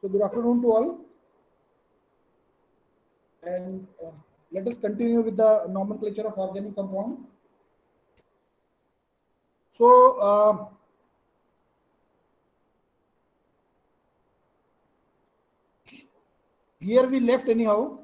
So good afternoon to all, and let us continue with the nomenclature of organic compound. So here we left anyhow.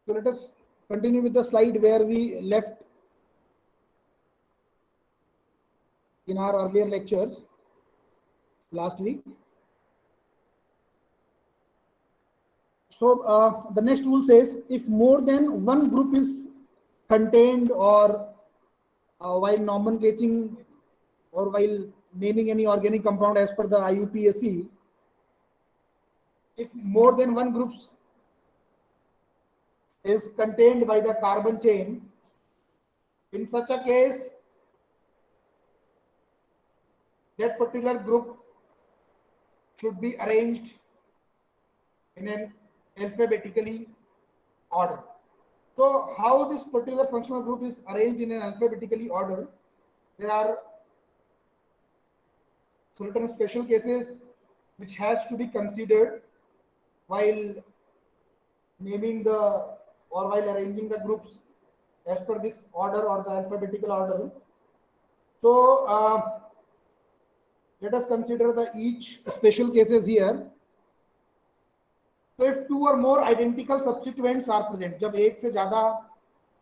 So let us continue with the slide where we left in our earlier lectures last week. So the next rule says if more than one group is contained or while nomenclating or while naming any organic compound as per the IUPAC, if more than one group is contained by the carbon chain, in such a case, that particular group should be arranged in an alphabetically order. So how this particular functional group is arranged in an alphabetically order, there are certain special cases which has to be considered while naming the or while arranging the groups as per this order or the alphabetical order. So let us consider the each special cases here. So if two or more identical substituents are present, जब एक से ज्यादा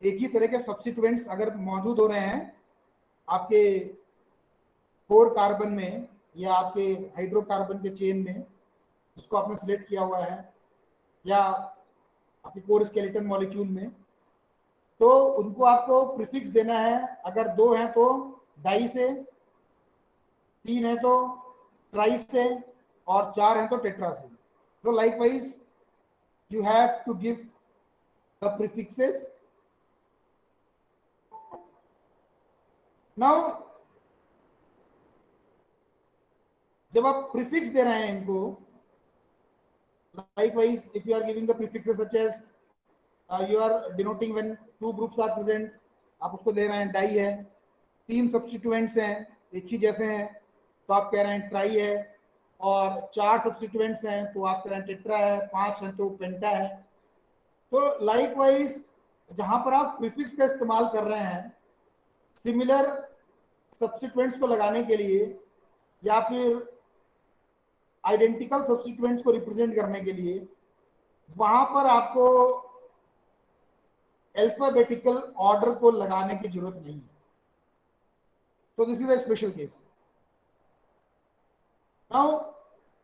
एक ही तरह के substituents अगर मौजूद हो रहे हैं आपके 4 कार्बन में या आपके हाइड्रोकार्बन के चेन में जिसको आपने सिलेक्ट किया हुआ है या आपके कोर स्केलेटन मॉलिक्यूल में, तो उनको आपको प्रीफिक्स देना है. अगर 2 हैं तो डाई से, 3 है तो ट्राई से और 4 हैं तो टेट्रा से. So likewise you have to give the prefixes. Now जब आप प्रीफिक्स दे रहे हैं इनको, likewise if you are giving the prefixes such as you are denoting when 2 groups are present, आप उसको दे रहे हैं डाई है, 3 सब्स्टिट्यूएंट्स हैं एक ही जैसे हैं तो आप कह रहे हैं ट्राई है, और 4 सब्स्टिट्यूएंट्स हैं तो आप कह रहे हैं टेट्रा है, 5 हैं तो पेंटा है. तो लाइकवाइज जहां पर आप प्रीफिक्स का इस्तेमाल कर रहे हैं सिमिलर सब्स्टिट्यूएंट्स को लगाने के लिए या फिर आइडेंटिकल सब्स्टिट्यूएंट्स को रिप्रेजेंट करने के लिए, वहां पर आपको अल्फाबेटिकल ऑर्डर को लगाने की जरूरत नहीं है. तो this is a special case. Now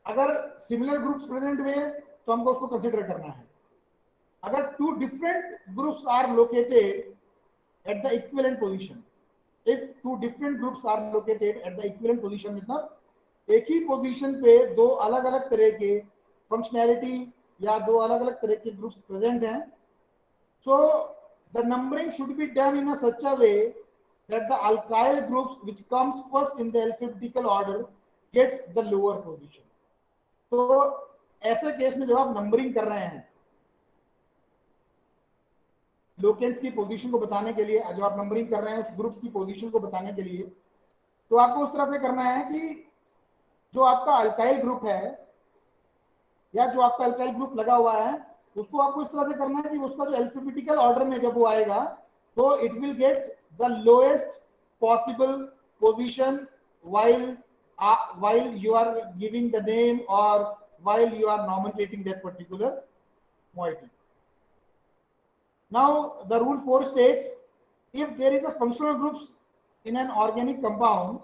अगर सिमिलर ग्रुप्स प्रेजेंट हुए तो हमको उसको कंसीडर करना है. अगर 2 different groups are located at the equivalent position, if 2 different groups are located at the equivalent position, मतलब एक ही पोजीशन पे 2 अलग अलग तरह के फंक्शनैलिटी या 2 अलग अलग तरह के ग्रुप्स प्रेजेंट हैं, so the numbering should be done in a such a way that the alkyl groups which comes first in the alphabetical order gets the lower position. तो ऐसे केस में जब आप नंबरिंग कर रहे हैं लोकेंट्स की पोजीशन को बताने के लिए, जब आप नंबरिंग कर रहे हैं उस ग्रुप की पोजीशन को बताने के लिए, तो आपको उस तरह से करना है कि जो आपका अल्काइल ग्रुप है या जो आपका अल्काइल ग्रुप लगा हुआ है उसको आपको इस तरह से करना है कि उसका जो अल्फाबेटिकल ऑर्डर में जब वो आएगा तो it will get the lowest possible position while you are giving the name or while you are nomenclating that particular moiety. Now the rule 4 states if there is a functional groups in an organic compound,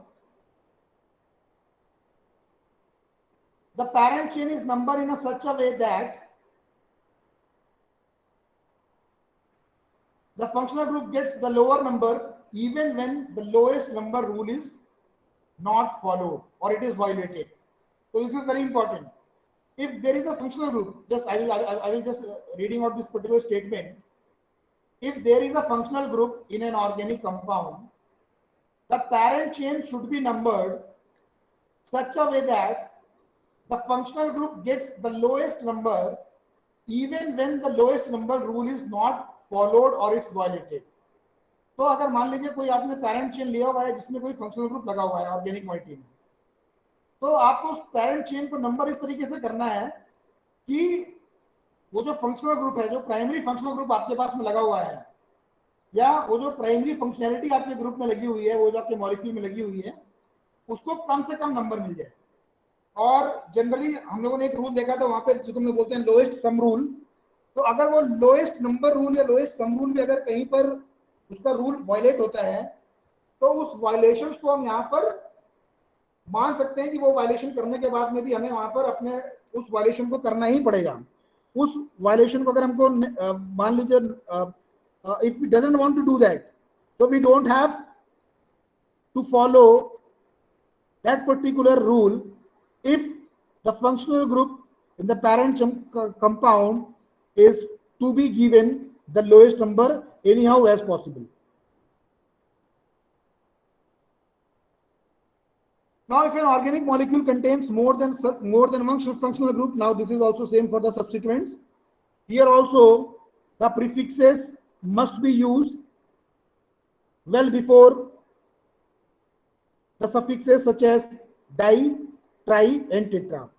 the parent chain is numbered in a such a way that the functional group gets the lower number even when the lowest number rule is not followed or it is violated. So this is very important. If there is a functional group, just I will just reading out this particular statement. If there is a functional group in an organic compound, the parent chain should be numbered such a way that the functional group gets the lowest number even when the lowest number rule is not followed or it's violated. तो अगर मान लीजिए कोई आपने parent chain लिया हुआ है जिसमें कोई फंक्शनल ग्रुप लगा हुआ है ऑर्गेनिक मॉइटी में, तो आपको उस पैरेंट चेन को नंबर इस तरीके से करना है कि वो जो फंक्शनल ग्रुप है, जो प्राइमरी फंक्शनल ग्रुप आपके पास में लगा हुआ है, या वो जो प्राइमरी फंक्शनैलिटी आपके ग्रुप में लगी हुई है, वो जो आपके मॉलिक्यूल में लगी हुई है, उसको कम से कम नंबर मिल जाए। और जनरली हम लोगों ने एक रूल देखा था वहां पे, जिसको हम लोग बोलते हैं लोएस्ट सम रूल। तो अगर वो लोएस्ट नंबर रूल या लोएस्ट सम रूल भी अगर कहीं पर उसका रूल वायलेट होता है, तो उस वायलेशन को हम यहाँ पर मान सकते हैं कि वो वायलेशन करने के बाद में भी हमें वहां पर अपने उस वायलेशन को करना ही पड़ेगा। उस वायलेशन को अगर हमको मान लीजिए if we doesn't want to do that, so we don't have to follow that particular rule if the functional group in the parent compound is to be given the lowest number anyhow as possible. Now, if an organic molecule contains more than one functional group, now this is also same for the substituents. Here also the prefixes must be used well before the suffixes such as di, tri, and tetra.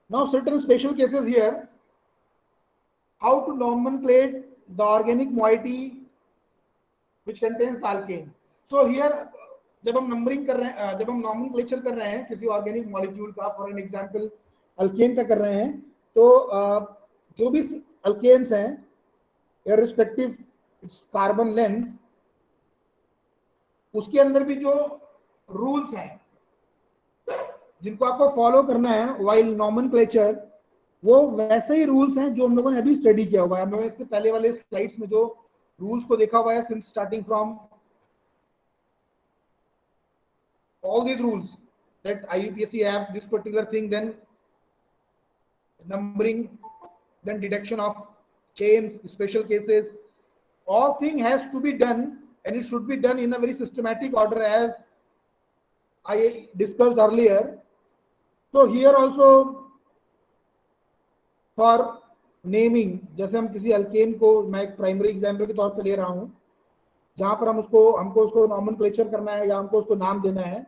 Now, certain special cases here, how to nomenclate the organic moiety which contains the alkane. So here, जब हम numbering कर रहे हैं, जब हम nomenclature कर रहे हैं किसी ऑर्गेनिक मॉलिक्यूल का, फॉर एन एग्जांपल अल्केन का कर रहे हैं, तो जो भी अल्केन्स हैं, इररिस्पेक्टिव इट्स कार्बन लेंथ, उसके अंदर भी जो रूल्स हैं जिनको आपको फॉलो करना है व्हाइल नॉमेनक्लेचर, वो वैसे ही रूल्स हैं जो हम लोगों ने अभी स्टडी किया हुआ है। हम लोगों ने इससे पहले वाले स्लाइड्स में जो रूल्स को देखा हुआ है, since starting from all these rules that IUPAC have, this particular thing, then numbering, then deduction of chains, special cases, all thing has to be done, and it should be done in a very systematic order as I discussed earlier. So here also for naming, जैसे हम किसी alkane को, मैं एक primary example के तौर पे ले रहा हूँ, जहां पर हमको उसको नॉमेनक्लेचर करना है या हमको उसको नाम देना है,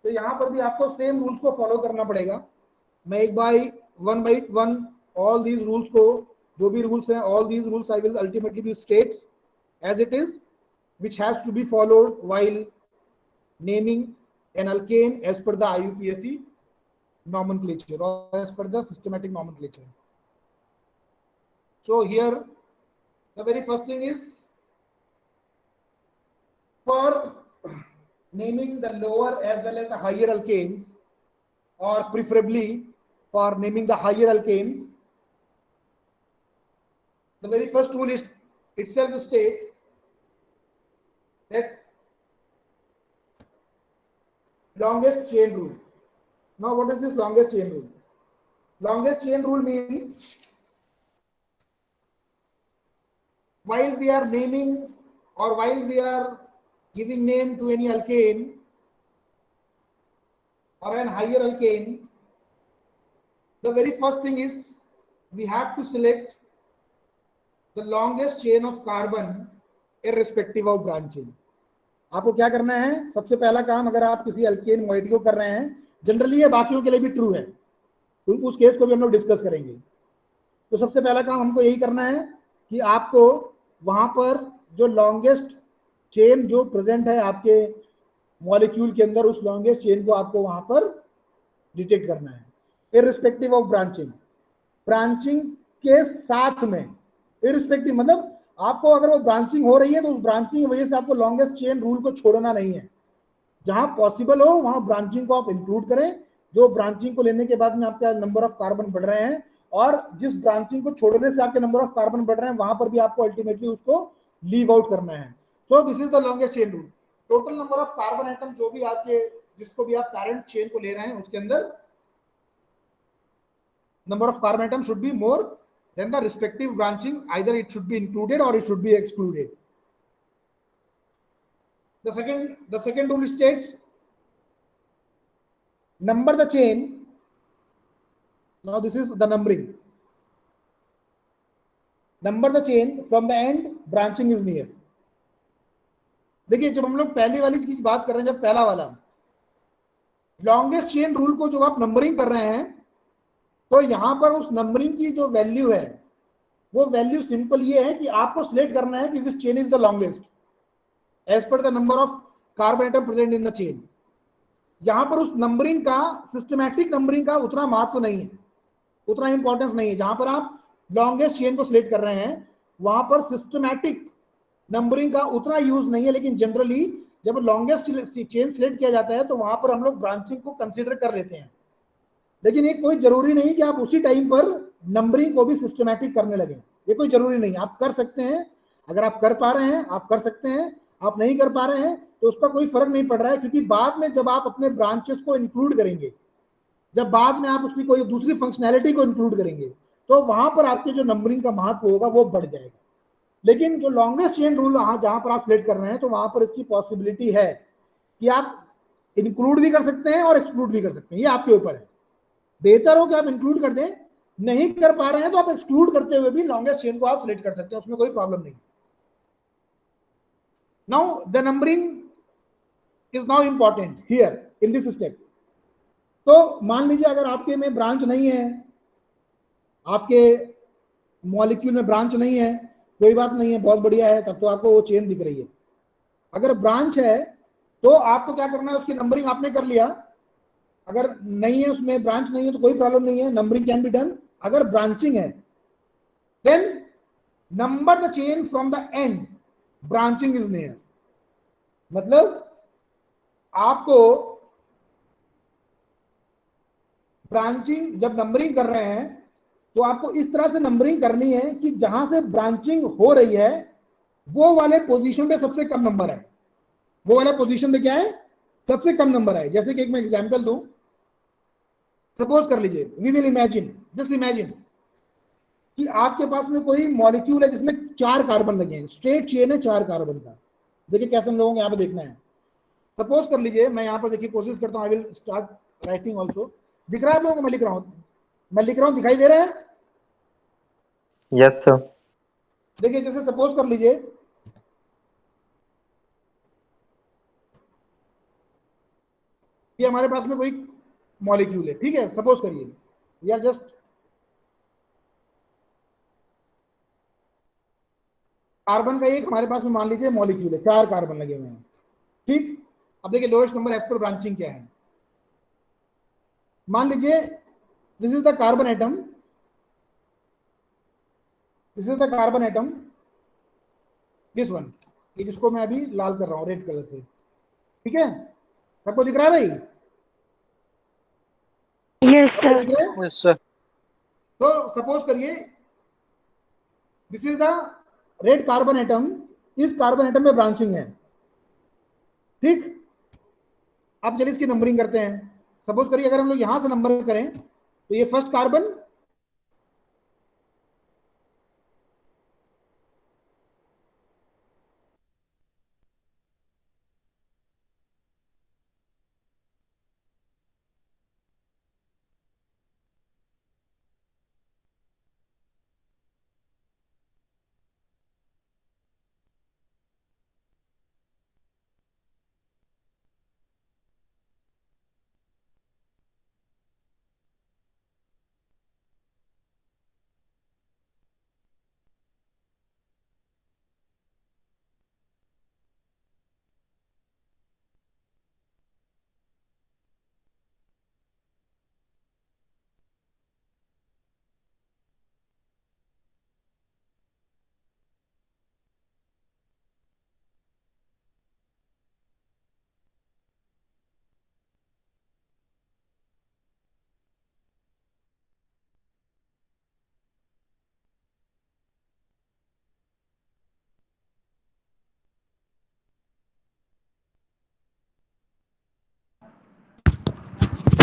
तो यहाँ पर भी आपको सेम रूल्स को फॉलो करना पड़ेगा। मैं एक one by one all these rules को, जो भी रूल्स हैं, all these rules I will ultimately be states as it is, which has to be followed while naming an alkane as per the IUPAC nomenclature or as per the systematic nomenclature. So here the very first thing is, for naming the lower as well as the higher alkanes, or preferably for naming the higher alkanes, the very first rule is itself states that longest chain rule. Now, what is this longest chain rule? Longest chain rule means while we are naming or while we are giving name to any alkane or an higher alkane, the very first thing is we have to select the longest chain of carbon irrespective of branching. आपको क्या करना है, सबसे पहला काम, अगर आप किसी अल्केन मॉइटी को कर रहे हैं, जनरली ये बाकियों के लिए भी ट्रू है, तो उस केस को भी हम लोग डिस्कस करेंगे। तो सबसे पहला काम हमको यही करना है कि आपको वहां पर जो लॉन्गेस्ट चेन जो प्रेजेंट है आपके मॉलिक्यूल के अंदर, उस लॉन्गेस्ट चेन को आपको वहां पर डिटेक्ट करना है, इररिस्पेक्टिव ऑफ ब्रांचिंग। ब्रांचिंग के साथ में, इररिस्पेक्टिव मतलब आपको अगर वो ब्रांचिंग हो रही है तो उस ब्रांचिंग की वजह से आपको लॉन्गेस्ट चेन रूल को छोड़ना नहीं है। जहां पॉसिबल हो वहां ब्रांचिंग को आप इंक्लूड करें, जो ब्रांचिंग को लेने के बाद में आपका नंबर ऑफ कार्बन बढ़ रहे हैं, और जिस ब्रांचिंग को छोड़ने से आपके नंबर ऑफ कार्बन बढ़ रहे हैं, वहां पर भी आपको अल्टीमेटली उसको लीव आउट करना है। So this is the longest chain rule. Total number of carbon atom जो भी आपके, जिसको भी आप पैरेंट चेन को ले रहे हैं, उसके अंदर number of carbon atom should be more then the respective branching, either it should be included or it should be excluded. The second rule states, number the chain. Now this is the numbering. Number the chain from the end branching is near. देखिए जब हम लोग पहली वाली चीज बात कर रहे हैं, जब पहला वाला लॉन्गेस्ट चेन रूल को जब आप नंबरिंग कर रहे हैं, तो यहां पर उस नंबरिंग की जो वैल्यू है, वो वैल्यू सिंपल ये है कि आपको सिलेक्ट करना है कि which chain is the longest as per the number of carbon atom present in the chain. यहां पर उस नंबरिंग का, सिस्टमैटिक नंबरिंग का उतना महत्व नहीं है, उतना इंपॉर्टेंस नहीं है। जहां पर आप लॉन्गेस्ट चेन को सिलेक्ट कर रहे हैं, वहां पर सिस्टमैटिक नंबरिंग का उतना यूज नहीं है, लेकिन जनरली जब लॉन्गेस्ट चेन सिलेक्ट किया जाता है तो वहां पर हम लोग ब्रांचिंग को कंसीडर कर लेते हैं। लेकिन ये कोई जरूरी नहीं कि आप उसी टाइम पर नंबरिंग को भी सिस्टमैटिक करने लगे, ये कोई जरूरी नहीं, आप कर सकते हैं। अगर आप कर पा रहे हैं आप कर सकते हैं, आप नहीं कर पा रहे हैं तो उसका कोई फर्क नहीं पड़ रहा है, क्योंकि बाद में जब आप अपने ब्रांचेस को इंक्लूड करेंगे, जब बाद में आप उसकी कोई दूसरी फंक्शनैलिटी को इंक्लूड करेंगे, तो वहां पर आपके जो नंबरिंग का महत्व होगा वो बढ़ जाएगा। लेकिन जो लॉन्गेस्ट चेन रूल जहां पर आप सिलेक्ट कर रहे हैं, तो वहां पर इसकी पॉसिबिलिटी है कि आप इंक्लूड भी कर सकते हैं और एक्सक्लूड भी कर सकते हैं, ये आपके ऊपर है। बेहतर हो कि आप इंक्लूड कर दें, नहीं कर पा रहे हैं तो आप एक्सक्लूड करते हुए भी लॉन्गेस्ट चेन को आप सिलेक्ट कर सकते हैं, उसमें कोई प्रॉब्लम नहीं। Now the numbering is now important here in this step. तो मान लीजिए अगर आपके में ब्रांच नहीं है, आपके मॉलिक्यूल में ब्रांच नहीं है, कोई बात नहीं है, बहुत बढ़िया है, तब तो आपको वो चेन दिख रही है। अगर ब्रांच है तो आपको क्या करना है, उसकी नंबरिंग आपने कर लिया। अगर नहीं है, उसमें ब्रांच नहीं है तो कोई प्रॉब्लम नहीं है, नंबरिंग कैन बी डन। अगर ब्रांचिंग है then number the chain from the end, branching is near. मतलब आपको ब्रांचिंग जब नंबरिंग कर रहे हैं तो आपको इस तरह से नंबरिंग करनी है कि जहां से ब्रांचिंग हो रही है वो वाले पोजीशन पे सबसे कम नंबर है, वो वाला पोजीशन पे क्या है, सबसे कम नंबर है। जैसे कि एक मैं एग्जांपल दूं, सपोज कर लीजिए, we will imagine, just imagine कि आपके पास में कोई मॉलिक्यूल है जिसमें 4 कार्बन लगे हैं, स्ट्रेट चेन है 4 कार्बन का। देखिए कैसे हम लोगों को यहाँ पे देखना है। सपोज कर लीजिए, मैं यहाँ पर देखिए कोशिश करता हूँ, I will start writing also. दिख रहा है आप लोगों को मैं लिख रहा हूँ, मैं लिख रहा हूँ, दिखाई दे रहा है? Yes sir. देखिए जैसे सपोज कर लीजिए कि हमारे पास में कोई मॉलिक्यूल है, ठीक है, सपोज करिए यार, जस्ट कार्बन का एक हमारे पास में मान लीजिए मॉलिक्यूल है, 4 कार्बन लगे हुए हैं, ठीक। अब देखिए लोएस्ट नंबर एज पर ब्रांचिंग क्या है। मान लीजिए this is the carbon atom, this is the carbon atom, this one, जिसको मैं अभी लाल कर रहा हूँ रेड कलर से, ठीक है, सबको दिख रहा है भाई? Yes, सबको sir. दिख रहा है? Yes sir. तो सपोज करिए this is the red carbon atom, इस कार्बन एटम में ब्रांचिंग है, ठीक। अब चलिए इसकी नंबरिंग करते हैं। सपोज करिए अगर हम लोग यहां से नंबर करें तो ये फर्स्ट कार्बन,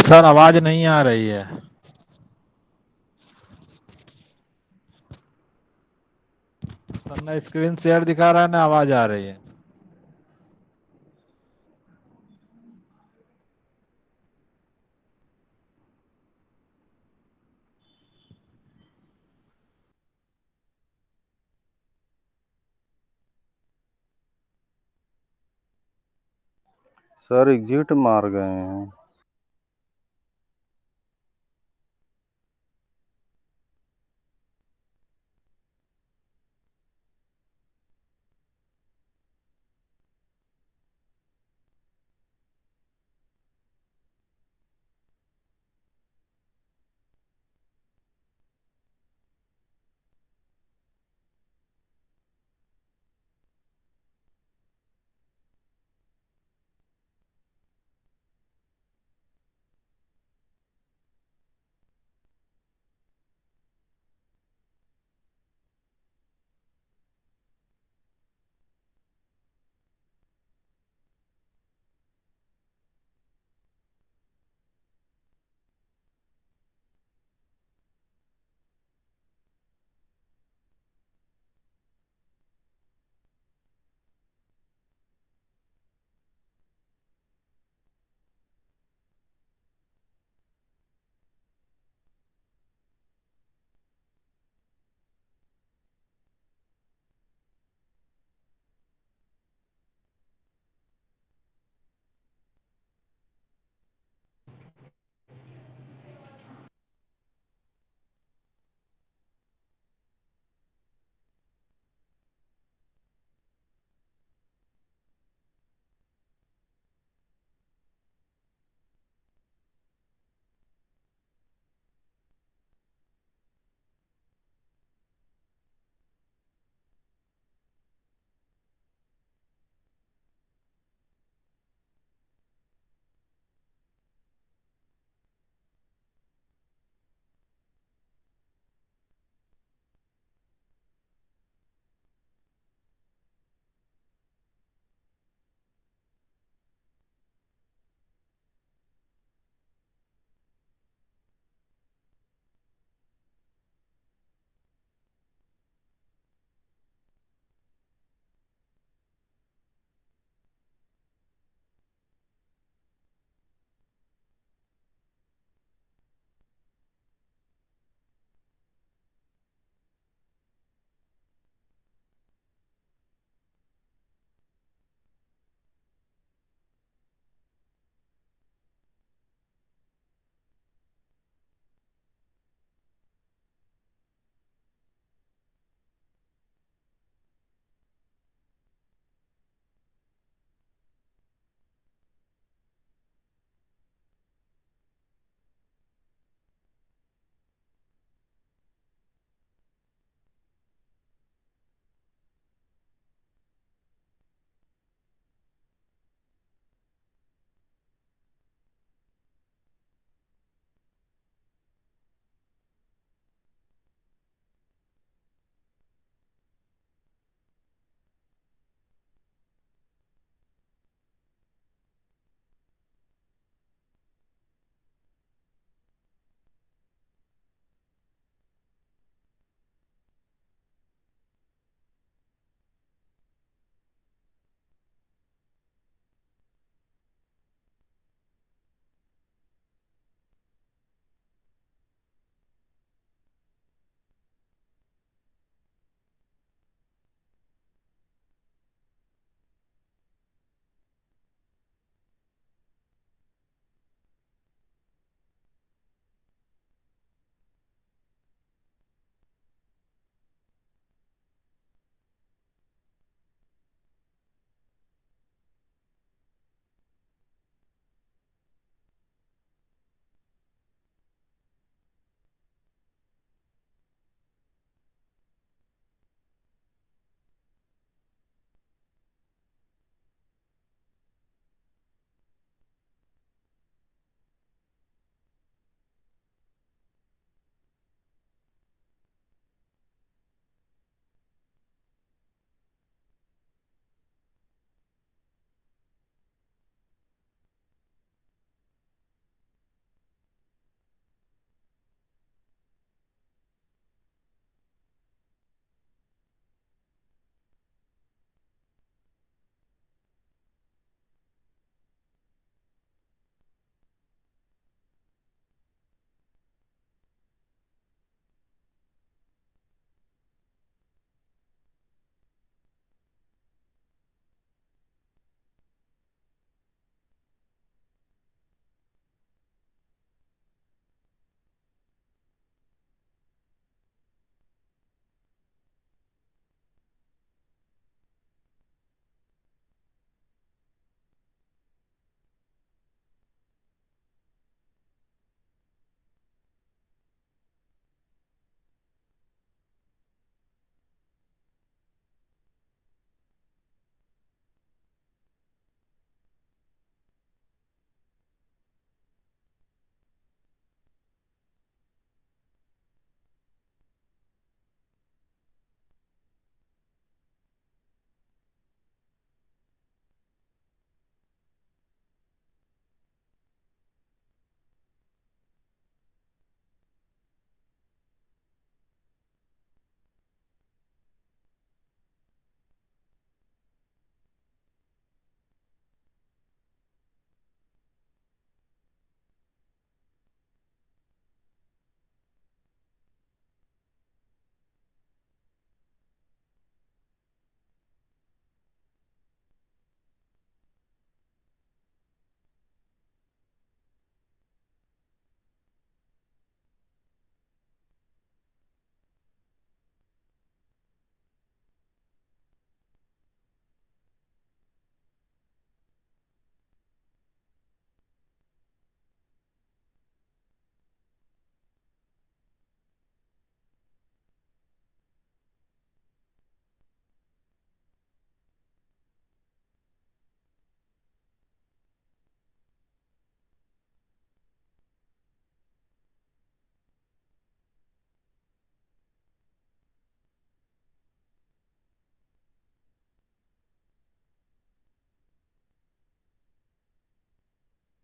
सर आवाज नहीं आ रही है। सर ना स्क्रीन शेयर दिखा रहा है ना आवाज आ रही है। सर एग्जिट मार गए हैं।